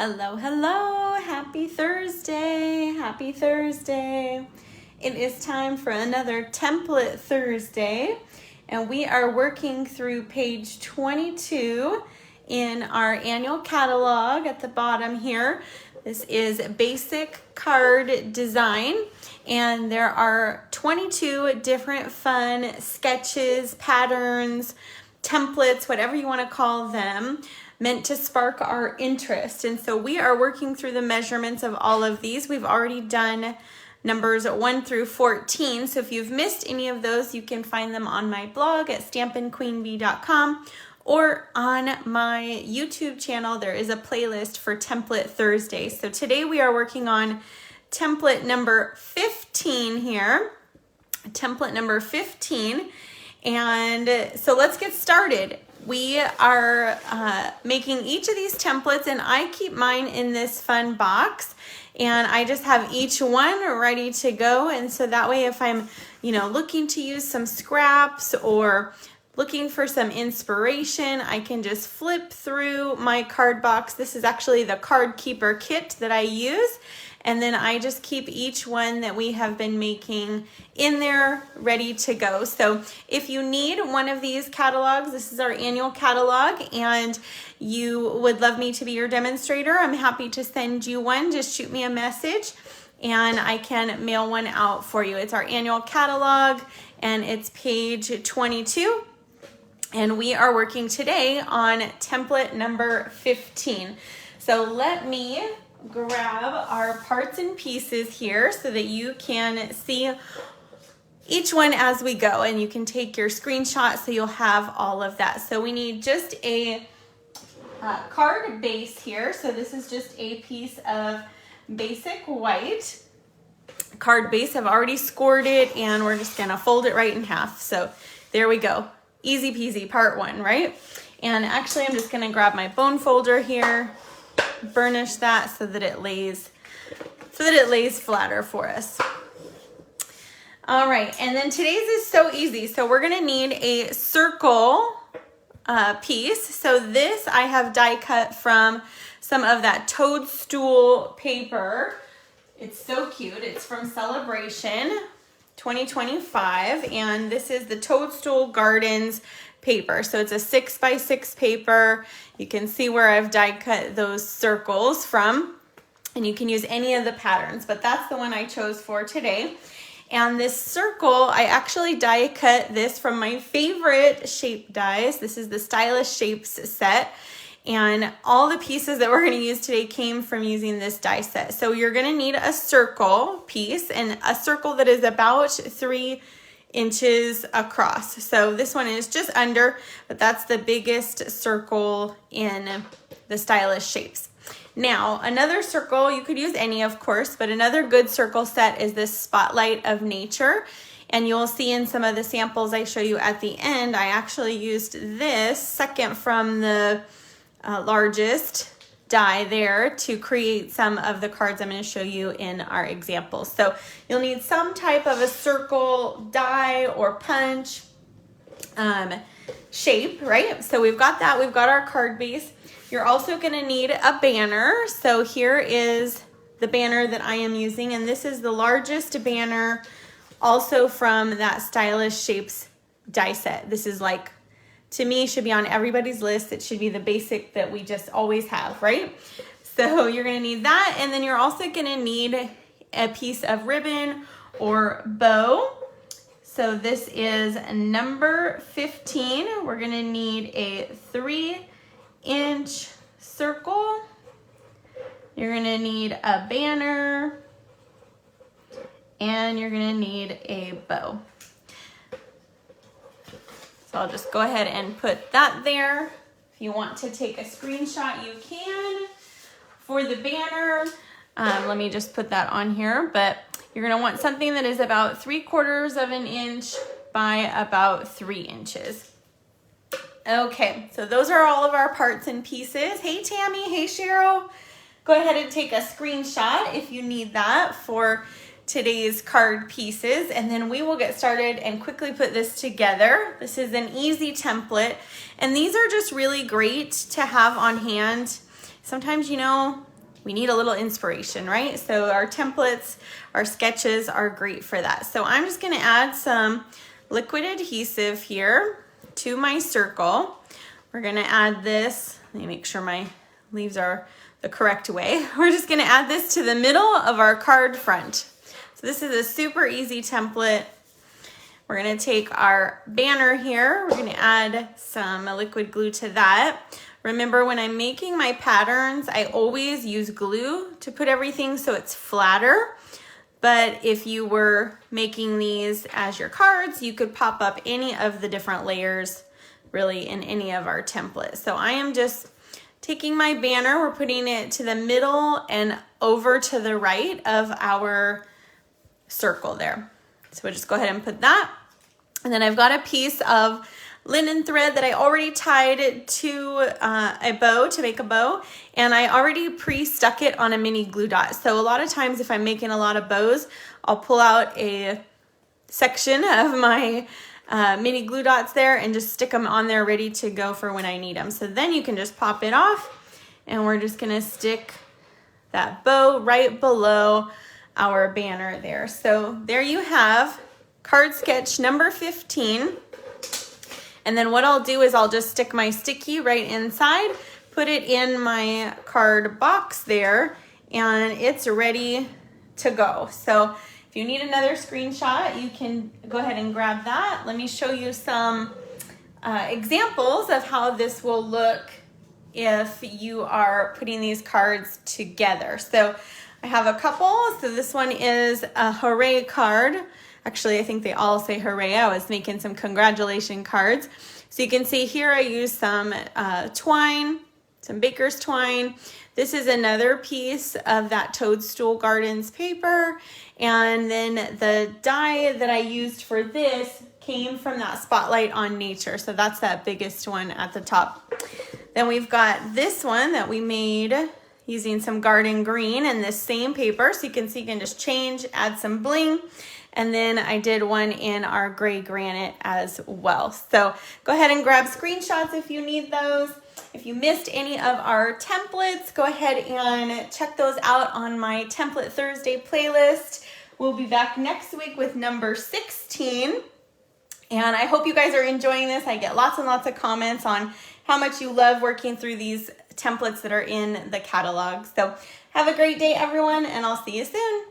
Hello, hello, happy Thursday, happy Thursday. It is time for another Template Thursday, and we are working through page 22 in our annual catalog at the bottom here. This is basic card design, and there are 22 different fun sketches, patterns, templates, whatever you want to call them, meant to spark our interest. And so we are working through the measurements of all of these. We've already done numbers 1 through 14. So if you've missed any of those, you can find them on my blog at stampinqueenbee.com or on my YouTube channel. There is a playlist for Template Thursday. So today we are working on template number 15 here. Template number 15. And so let's get started. We are making each of these templates, and I keep mine in this fun box, and I just have each one ready to go. And so that way, if I'm, looking to use some scraps or looking for some inspiration, I can just flip through my card box. This is actually the card keeper kit that I use. And then I just keep each one that we have been making in there ready to go. So if you need one of these catalogs, this is our annual catalog, and you would love me to be your demonstrator, I'm happy to send you one. Just shoot me a message and I can mail one out for you. It's our annual catalog and it's page 22. And we are working today on template number 15. So let me grab our parts and pieces here so that you can see each one as we go, and you can take your screenshot so you'll have all of that. So we need just a card base here. So this is just a piece of basic white card base. I've already scored it, and we're just gonna fold it right in half. So there we go. Easy peasy, part one, right? And actually I'm just gonna grab my bone folder here, burnish that so that it lays flatter for us. All right, and then today's is so easy. So we're gonna need a circle piece. So this I have die cut from some of that toadstool paper. It's so cute. It's from Celebration 2025, and this is the Toadstool Gardens paper. So it's a 6x6 paper. You can see where I've die cut those circles from, and you can use any of the patterns, but that's the one I chose for today. And this circle, I actually die cut this from my favorite shape dies. This is the Stylish Shapes set, and all the pieces that we're going to use today came from using this die set. So you're going to need a circle piece, and a circle that is about 3 inches across. So this one is just under, but that's the biggest circle in the Stylish Shapes. Now, another circle, you could use any, of course, but another good circle set is this Spotlight of Nature. And you'll see in some of the samples I show you at the end, I actually used this second from the largest die there to create some of the cards I'm going to show you in our examples. So you'll need some type of a circle die or punch shape, right? So we've got that. We've got our card base. You're also going to need a banner. So here is the banner that I am using, and this is the largest banner also from that Stylish Shapes die set. This is like, to me, should be on everybody's list. It should be the basic that we just always have, right? So you're gonna need that, and then you're also gonna need a piece of ribbon or bow. So this is number 15. We're gonna need a 3-inch circle. You're gonna need a banner, and you're gonna need a bow. So I'll just go ahead and put that there. If you want to take a screenshot, you can. For the banner, let me just put that on here, but you're gonna want something that is about 3/4 of an inch by about 3 inches. Okay, so those are all of our parts and pieces. Hey Tammy, hey Cheryl. Go ahead and take a screenshot if you need that for today's card pieces, and then we will get started and quickly put this together. This is an easy template, and these are just really great to have on hand. Sometimes, we need a little inspiration, right? So our templates, our sketches are great for that. So I'm just gonna add some liquid adhesive here to my circle. We're gonna add this, let me make sure my leaves are the correct way. We're just gonna add this to the middle of our card front. So this is a super easy template. We're gonna take our banner here. We're gonna add some liquid glue to that. Remember, when I'm making my patterns, I always use glue to put everything so it's flatter. But if you were making these as your cards, you could pop up any of the different layers really in any of our templates. So I am just taking my banner, we're putting it to the middle and over to the right of our circle there. So we'll just go ahead and put that. And then I've got a piece of linen thread that I already tied to a bow to make a bow, and I already pre-stuck it on a mini glue dot. So a lot of times if I'm making a lot of bows, I'll pull out a section of my mini glue dots there and just stick them on there ready to go for when I need them. So then you can just pop it off, and we're just gonna stick that bow right below our banner there. So there you have card sketch number 15. And then what I'll do is I'll just stick my sticky right inside, put it in my card box there, and it's ready to go. So if you need another screenshot, you can go ahead and grab that. Let me show you some examples of how this will look if you are putting these cards together. So I have a couple. So this one is a hooray card. Actually, I think they all say hooray. I was making some congratulation cards. So you can see here I used some twine, some baker's twine. This is another piece of that Toadstool Gardens paper. And then the die that I used for this came from that Spotlight on Nature. So that's that biggest one at the top. Then we've got this one that we made using some garden green and this same paper. So you can see you can just change, add some bling. And then I did one in our gray granite as well. So go ahead and grab screenshots if you need those. If you missed any of our templates, go ahead and check those out on my Template Thursday playlist. We'll be back next week with number 16. And I hope you guys are enjoying this. I get lots and lots of comments on how much you love working through these templates that are in the catalog. So have a great day, everyone, and I'll see you soon.